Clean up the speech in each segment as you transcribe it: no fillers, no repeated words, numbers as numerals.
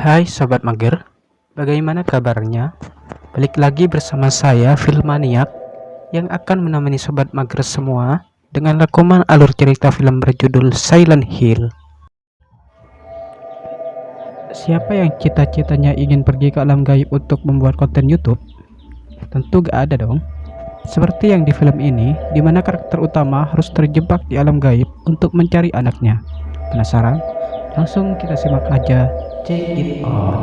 Hai Sobat Mager, bagaimana kabarnya? Balik lagi bersama saya, Filmaniak, yang akan menemani Sobat Mager semua dengan rekaman alur cerita film berjudul Silent Hill. Siapa yang cita-citanya ingin pergi ke alam gaib untuk membuat konten YouTube? Tentu gak ada dong. Seperti yang di film ini, di mana karakter utama harus terjebak di alam gaib untuk mencari anaknya. Penasaran? Langsung kita simak aja. Check it out.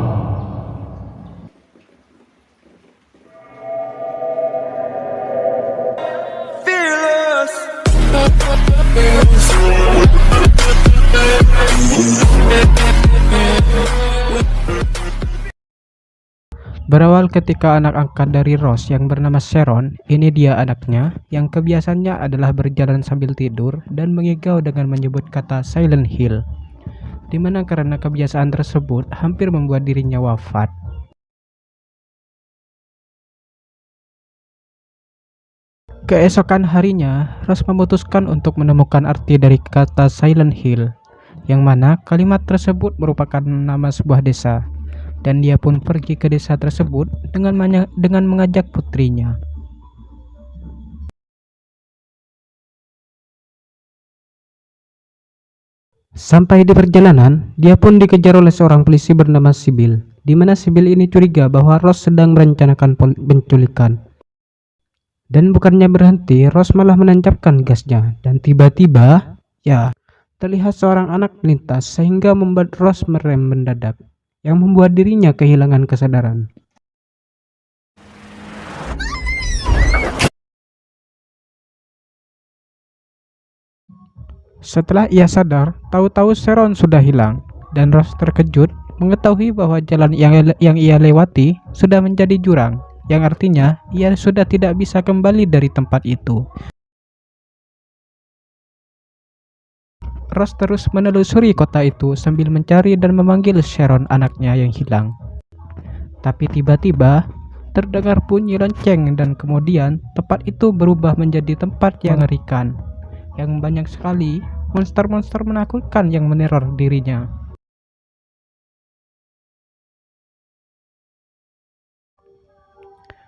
Berawal ketika anak angkat dari Ross yang bernama Sharon, ini dia anaknya, yang kebiasaannya adalah berjalan sambil tidur dan mengigau dengan menyebut kata Silent Hill, dimana karena kebiasaan tersebut hampir membuat dirinya wafat. Keesokan harinya, Ross memutuskan untuk menemukan arti dari kata Silent Hill, yang mana kalimat tersebut merupakan nama sebuah desa. Dan dia pun pergi ke desa tersebut dengan mengajak putrinya. Sampai di perjalanan, dia pun dikejar oleh seorang polisi bernama Sibyl, di mana Sibyl ini curiga bahwa Ross sedang merencanakan penculikan. Dan bukannya berhenti, Ross malah menancapkan gasnya, dan tiba-tiba, terlihat seorang anak melintas sehingga membuat Ross merem mendadak, yang membuat dirinya kehilangan kesadaran. Setelah ia sadar, tahu-tahu Sharon sudah hilang, dan Ross terkejut mengetahui bahwa jalan yang ia lewati sudah menjadi jurang, yang artinya ia sudah tidak bisa kembali dari tempat itu. Ross terus menelusuri kota itu sambil mencari dan memanggil Sharon, anaknya yang hilang. Tapi tiba-tiba terdengar bunyi lonceng dan kemudian tempat itu berubah menjadi tempat yang mengerikan, yang banyak sekali monster-monster menakutkan yang meneror dirinya.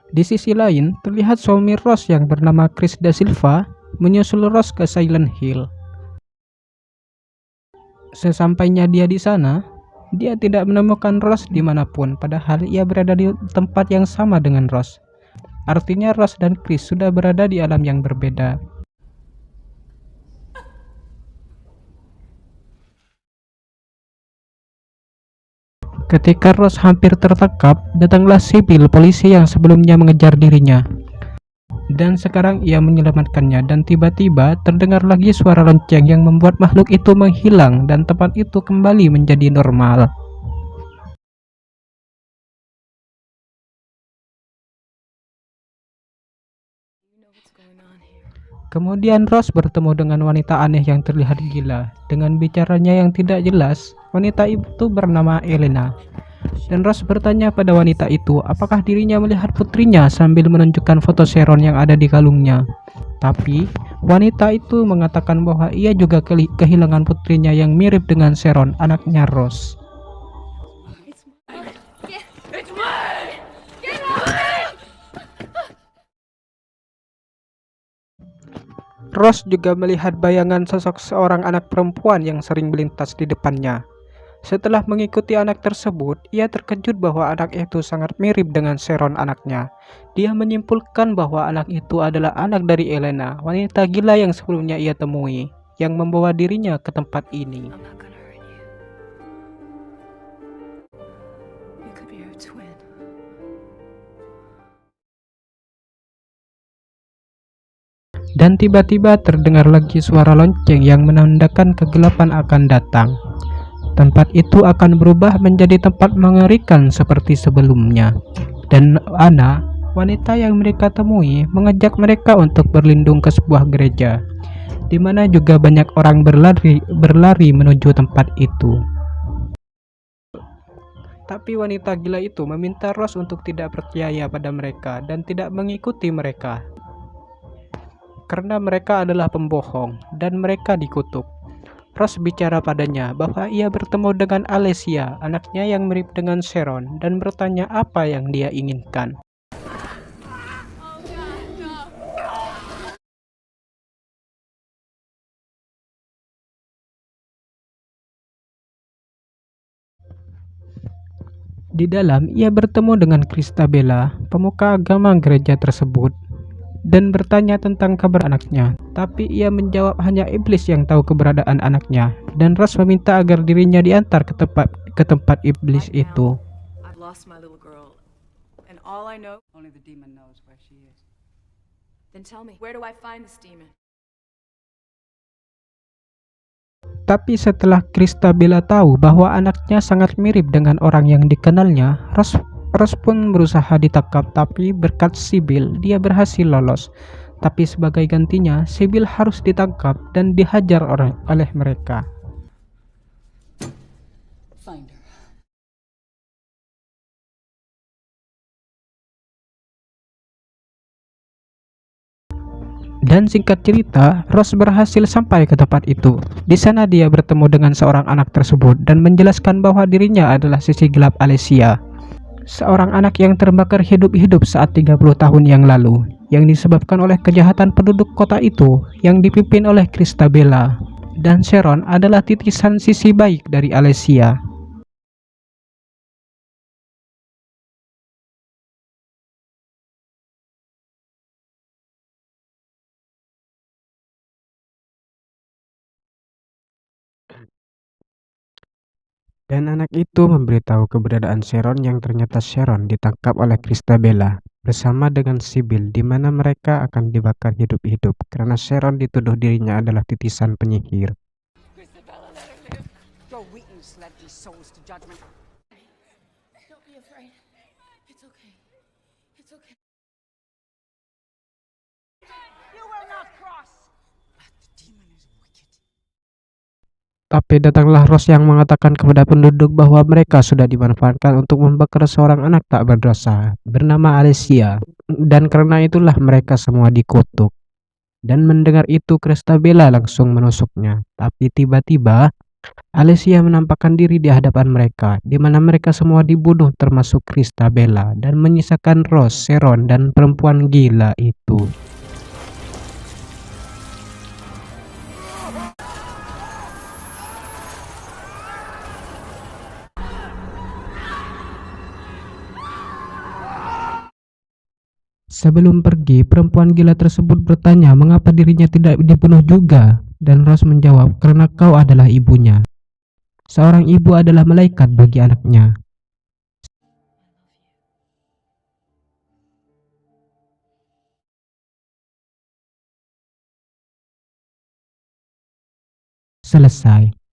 Di sisi lain, terlihat suami Ross yang bernama Chris Da Silva menyusul Ross ke Silent Hill. Sesampainya dia di sana, dia tidak menemukan Ross dimanapun, padahal ia berada di tempat yang sama dengan Ross. Artinya Ross dan Chris sudah berada di alam yang berbeda. Ketika Ross hampir tertangkap, datanglah Sibyl, polisi yang sebelumnya mengejar dirinya. Dan sekarang ia menyelamatkannya, dan tiba-tiba terdengar lagi suara lonceng yang membuat makhluk itu menghilang dan tempat itu kembali menjadi normal. Kemudian Ross bertemu dengan wanita aneh yang terlihat gila. Dengan bicaranya yang tidak jelas, wanita itu bernama Elena. Dan Ross bertanya pada wanita itu apakah dirinya melihat putrinya sambil menunjukkan foto Sharon yang ada di kalungnya. Tapi wanita itu mengatakan bahwa ia juga kehilangan putrinya yang mirip dengan Sharon, anaknya Ross. Ross juga melihat bayangan sosok seorang anak perempuan yang sering melintas di depannya. Setelah mengikuti anak tersebut, ia terkejut bahwa anak itu sangat mirip dengan Sharon, anaknya. Dia menyimpulkan bahwa anak itu adalah anak dari Elena, wanita gila yang sebelumnya ia temui, yang membawa dirinya ke tempat ini. Dan tiba-tiba terdengar lagi suara lonceng yang menandakan kegelapan akan datang. Tempat itu akan berubah menjadi tempat mengerikan seperti sebelumnya. Dan Anna, wanita yang mereka temui, mengajak mereka untuk berlindung ke sebuah gereja, di mana juga banyak orang berlari menuju tempat itu. Tapi wanita gila itu meminta Ross untuk tidak percaya pada mereka dan tidak mengikuti mereka, karena mereka adalah pembohong dan mereka dikutuk. Rose bicara padanya bahwa ia bertemu dengan Alesia, anaknya yang mirip dengan Sharon, dan bertanya apa yang dia inginkan. Di dalam, ia bertemu dengan Christabella, pemuka agama gereja tersebut, dan bertanya tentang kabar anaknya. Tapi ia menjawab hanya iblis yang tahu keberadaan anaknya, dan Rose meminta agar dirinya diantar ke tempat iblis itu. I've lost my little girl, and all I know. Only the demon knows where she is. Then tell me, where do I find this demon? Tapi setelah Christabella tahu bahwa anaknya sangat mirip dengan orang yang dikenalnya, Rose pun berusaha ditangkap, tapi berkat Sibyl dia berhasil lolos. Tapi sebagai gantinya, Sibyl harus ditangkap dan dihajar oleh mereka. Find her. Dan singkat cerita, Rose berhasil sampai ke tempat itu. Di sana dia bertemu dengan seorang anak tersebut dan menjelaskan bahwa dirinya adalah sisi gelap Alesia, seorang anak yang terbakar hidup-hidup saat 30 tahun yang lalu, yang disebabkan oleh kejahatan penduduk kota itu yang dipimpin oleh Christabella. Dan Sharon adalah titisan sisi baik dari Alesia. Dan anak itu memberitahu keberadaan Sharon, yang ternyata Sharon ditangkap oleh Christabella bersama dengan Sibyl, di mana mereka akan dibakar hidup-hidup karena Sharon dituduh dirinya adalah titisan penyihir. Isabella, let her live. Your weakness led these souls to judgment. Don't be afraid. It's okay. It's okay. You will not cross. But the demon is wicked. Tapi datanglah Rose yang mengatakan kepada penduduk bahwa mereka sudah dimanfaatkan untuk membakar seorang anak tak berdosa bernama Alesia, dan karena itulah mereka semua dikutuk. Dan mendengar itu, Christabella langsung menusuknya. Tapi tiba-tiba Alesia menampakkan diri di hadapan mereka, di mana mereka semua dibunuh termasuk Christabella, dan menyisakan Rose, Sharon, dan perempuan gila itu. Sebelum pergi, perempuan gila tersebut bertanya mengapa dirinya tidak dibunuh juga, dan Rose menjawab, karena kau adalah ibunya. Seorang ibu adalah malaikat bagi anaknya. Selesai.